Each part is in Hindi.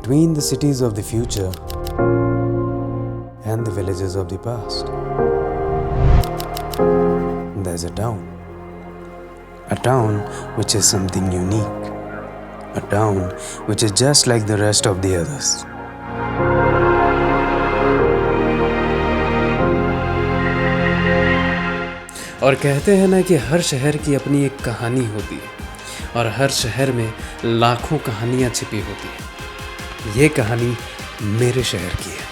between the cities of the future and the villages of the past, there's a town. A town which is something unique. A town which is just like the rest of the others. और कहते हैं ना कि हर शहर की अपनी एक कहानी होती है और हर शहर में लाखों कहानियाँ छिपी होती हैं। ये कहानी मेरे शहर की है।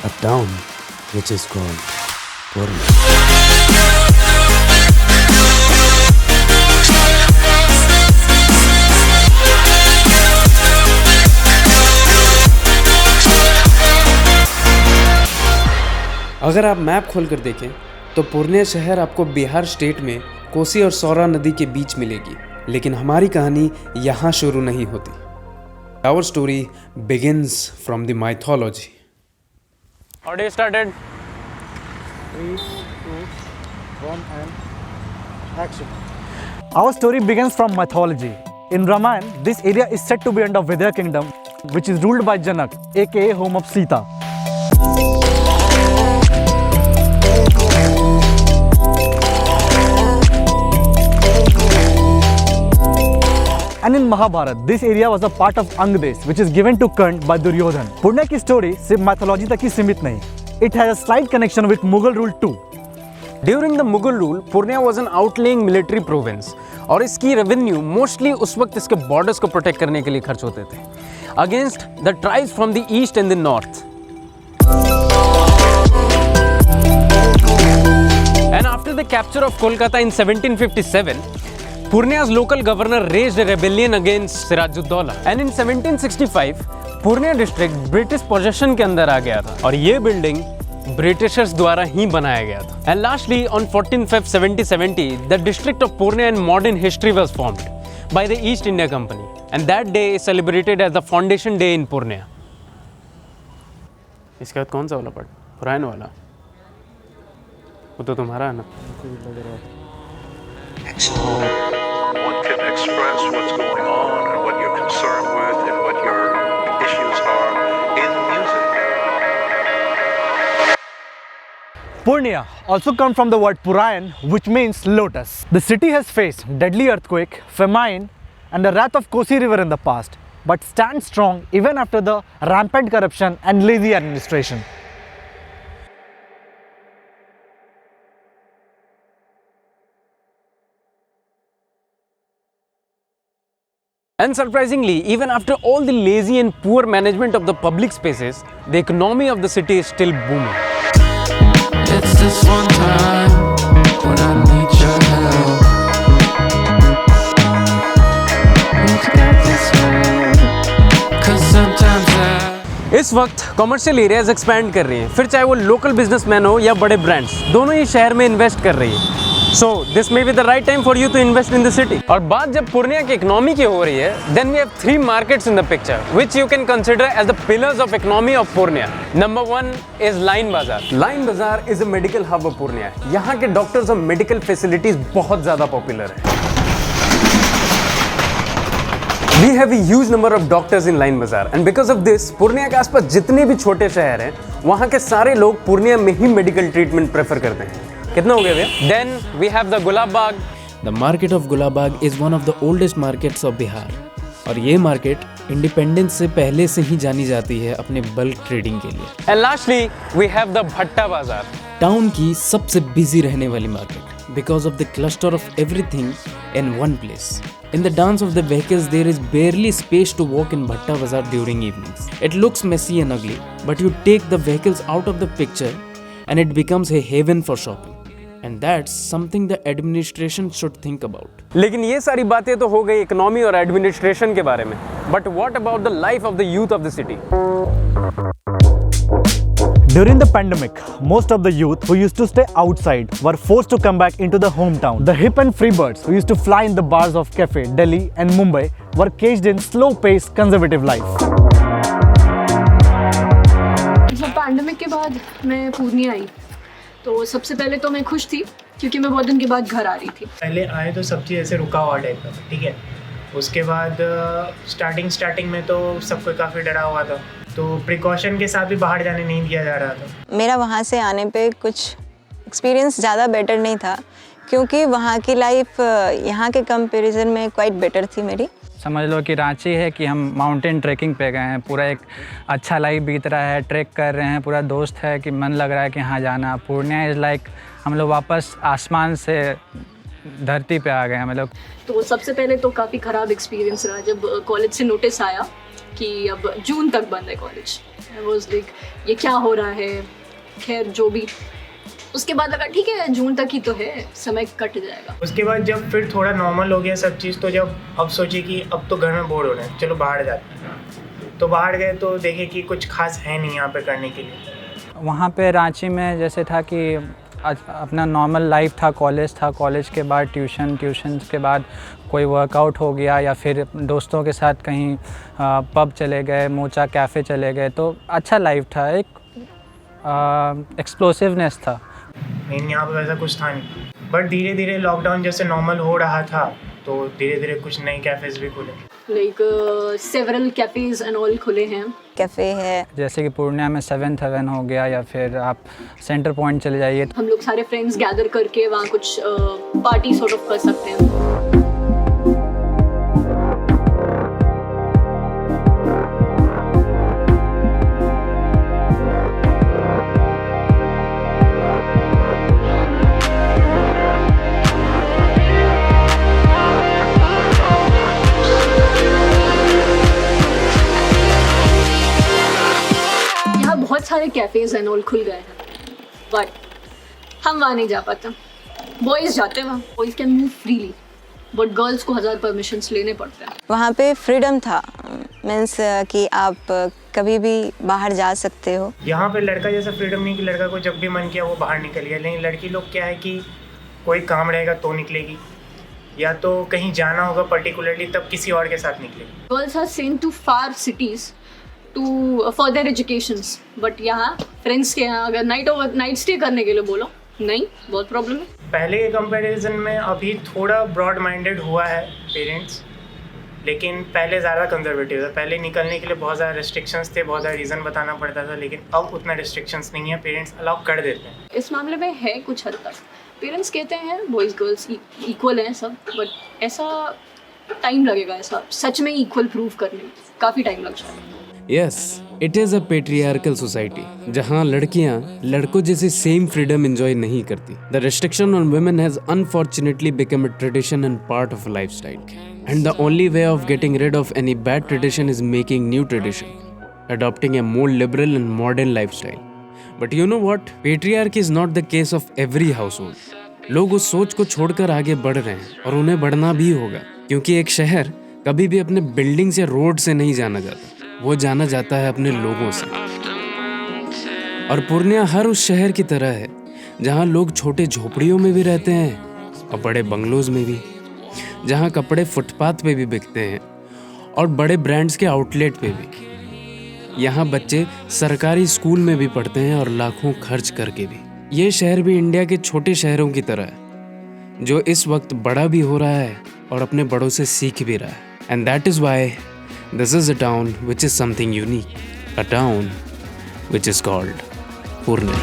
A town which is called Purnia. अगर आप मैप खोलकर देखें तो पूर्णिया शहर आपको बिहार स्टेट में कोसी और सौरा नदी के बीच मिलेगी, लेकिन हमारी कहानी यहाँ शुरू नहीं होती। Our story begins from the mythology. Already started. 3, 2, 1 and action. Our story begins from mythology. In Ramayana, this area is said to be under Vidya kingdom, which is ruled by Janak, aka home of Sita. And in Mahabharata, this area was a part of Angdesh, which is given to Karna by Duryodhan. Purnia की story सिर्फ mythology तक ही सीमित नहीं. It has a slight connection with Mughal rule too. During the Mughal rule, Purnia was an outlying military province और इसकी revenue mostly उस वक्त इसके borders को protect करने के लिए खर्च होते थे against the tribes from the east and the north. And after the capture of Kolkata in 1757, Purnia's local governor raised a rebellion against Sirajuddaulah. And in 1765, Purnia district British possession के अंदर आ गया था और ये building Britishers द्वारा ही बनाया गया था. And lastly, on 14 Feb 1770, the district of Purnia in modern history was formed by the East India Company. And that day is celebrated as the Foundation Day in Purnia. इसके बाद कौन सा वाला पार्ट? पुराना वाला? वो तो तुम्हारा है ना? One can express what's going on and what you're concerned with and what your issues are in music. Purnia also comes from the word Purayan, which means lotus. The city has faced deadly earthquake, famine, and the wrath of Kosi River in the past, but stands strong even after the rampant corruption and lazy administration. And surprisingly, even after all the lazy and poor management of the public spaces, the economy of the city is still booming. It's this one time when I need your help. Let's get this way, 'cause sometimes इस वक्त कमर्शियल एरियाज एक्सपैंड कर रही हैं, फिर चाहे वो लोकल बिजनेसमैन हो या बड़े ब्रांड्स, दोनों ही शहर में इन्वेस्ट कर रही है. So this may be the right time for you to invest in the city. और बात जब पूर्णिया की इकोनॉमी की हो रही है, then we have 3 markets in the picture, which you can consider as the pillars of economy of Purnia. Number 1 is Line Bazaar. Line Bazaar is a medical hub of Purnia. यहाँ के डॉक्टर्स और मेडिकल फैसिलिटीज बहुत ज़्यादा पॉपुलर है. We have a huge number of doctors in Line Bazaar, and because of this, Purnia के आसपास जितने भी छोटे शहर हैं, वहाँ के सारे लोग पूर्णिया में ही मेडिकल ट्रीटमेंट प्रेफर करते हैं. कितना हो गया भैया? Then we have the Gulab Bagh. The market of Gulab Bagh is one of the oldest markets of Bihar. और ये मार्केट इंडिपेंडेंस से पहले से ही जानी जाती है अपने बल्क ट्रेडिंग के लिए. And lastly, we have the Bhatta Bazaar. Town की सबसे बिजी रहने वाली market because of the cluster of everything in one place. In the dance of the vehicles, there is barely space to walk in Bhatta Bazaar during evenings. It looks messy and ugly, but you take the vehicles out of the picture and it becomes a haven for shopping. And that's something the administration should think about. लेकिन ये सारी बातें तो हो गई इकोनॉमी और एडमिनिस्ट्रेशन के बारे में. But what about the life of the youth of the city? During the pandemic, most of the youth who used to stay outside were forced to come back into the hometown. The hip and free birds who used to fly in the bars of Cafe, Delhi and Mumbai were caged in slow-paced conservative life. जब पैंडेमिक के बाद मैं पूर्णिया आई तो सबसे पहले तो मैं खुश थी क्योंकि मैं बहुत दिन के बाद घर आ रही थी. पहले आए तो सब चीज़ ऐसे रुका हुआ टाइप का, ठीक है, उसके बाद स्टार्टिंग में तो सबको काफ़ी डरा हुआ था, तो प्रिकॉशन के साथ भी बाहर जाने नहीं दिया जा रहा था। मेरा वहाँ से आने पे कुछ एक्सपीरियंस ज़्यादा बेटर नहीं था, क्योंकि वहाँ की लाइफ यहाँ के कंपैरिजन में क्वाइट बेटर थी मेरी। समझ लो कि रांची है कि हम माउंटेन ट्रैकिंग पे गए हैं, पूरा एक अच्छा लाइफ बीत रहा है, ट्रैक कर रहे हैं, पूरा दोस्त है कि मन लग रहा है कि हाँ जाना। पूर्णिया इज़ लाइक हम लोग वापस आसमान से धरती पे आ गए हैं। मतलब तो सबसे पहले तो काफ़ी ख़राब एक्सपीरियंस रहा जब कॉलेज से नोटिस आया कि अब जून तक बंद है कॉलेज। आई वाज लाइक ये क्या हो रहा है। खैर जो भी, उसके बाद लगा ठीक है जून तक ही तो है, समय कट जाएगा। उसके बाद जब फिर थोड़ा नॉर्मल हो गया सब चीज़, तो जब अब सोचे कि अब तो घर में बोर हो रहे हैं, चलो बाहर जाते हैं। तो बाहर गए तो देखे कि कुछ खास है नहीं यहाँ पे करने के लिए। वहाँ पे रांची में जैसे था कि अपना नॉर्मल लाइफ था, कॉलेज के बाद ट्यूशन के बाद कोई वर्कआउट हो गया, या फिर दोस्तों के साथ कहीं पब चले गए, मोचा कैफ़े चले गए, तो अच्छा लाइफ था, एक एक्सप्लोसिवनेस था। लेकिन यहाँ पे वैसा कुछ था नहीं। बट धीरे धीरे लॉकडाउन जैसे नॉर्मल हो रहा था, तो धीरे धीरे कुछ नए कैफ़ेज़ भी खुले। Like several cafes and all खुले हैं। कैफ़े है जैसे कि पूर्णिया में 7th हेवन हो गया, या फिर आप सेंटर पॉइंट चले जाइए। हम लोग सारे फ्रेंड्स गैदर करके वहाँ कुछ पार्टी सॉर्ट ऑफ कर सकते हैं। बहुत सारे कैफ़ेज़ एंड ऑल खुल गए हैं, बट हम वहाँ नहीं जा पाते। बॉयज़ जाते हैं वहाँ, boys can move freely, but girls को 1000 परमिशंस लेने पड़ते हैं। वहाँ पे फ्रीडम था, मीन्स कि आप कभी भी बाहर जा सकते हो। यहाँ पे लड़का जैसा फ्रीडम नहीं कि लड़का को जब भी मन किया वो बाहर निकल गया, लेकिन लड़की लोग क्या है कि कोई काम रहेगा तो निकलेगी, या तो कहीं जाना होगा पर्टिकुलरली तब किसी और के साथ निकलेगी। Girls are sent to far cities to for their educations, but यहाँ फ्रेंड्स के यहाँ अगर नाइट स्टे करने के लिए बोलो नहीं, बहुत प्रॉब्लम है। पहले के कंपैरिजन में अभी थोड़ा ब्रॉड माइंडेड हुआ है पेरेंट्स, लेकिन पहले ज़्यादा कंजर्वेटिव था। पहले निकलने के लिए बहुत ज़्यादा रिस्ट्रिक्शंस थे, बहुत ज़्यादा रीज़न बताना पड़ता था, लेकिन अब उतना रिस्ट्रिक्शंस नहीं है, पेरेंट्स अलाउ कर देते हैं। इस मामले में है कुछ हद तक, पेरेंट्स कहते हैं बॉयज़ गर्ल्स इक्वल हैं सब, बट ऐसा टाइम लगेगा, ऐसा सच में इक्वल प्रूव करने में काफ़ी टाइम लग जाएगा। Yes, it is a patriarchal society जहाँ लड़कियाँ लड़कों जैसे सेम फ्रीडम एंजॉय नहीं करती। The restriction on women has unfortunately become a tradition and part of lifestyle, and the only way of getting rid of any bad tradition is making new tradition, adopting a more liberal and modern lifestyle. But you know what? Patriarchy is not the case of every household. लोग उस सोच को छोड़कर आगे बढ़ रहे हैं, और उन्हें बढ़ना भी होगा, क्योंकि एक शहर कभी भी अपने बिल्डिंग या रोड से नहीं जाना जाता, वो जाना जाता है अपने लोगों से। और पूर्णिया हर उस शहर की तरह है जहाँ लोग छोटे झोपड़ियों में भी रहते हैं और बड़े बंगलोज में भी, जहाँ कपड़े फुटपाथ पे भी बिकते हैं और बड़े ब्रांड्स के आउटलेट पे भी। यहाँ बच्चे सरकारी स्कूल में भी पढ़ते हैं और लाखों खर्च करके भी। ये शहर भी इंडिया के छोटे शहरों की तरह है, जो इस वक्त बड़ा भी हो रहा है और अपने बड़ों से सीख भी रहा है। And that is why this is a town which is something unique, a town which is called Purnia.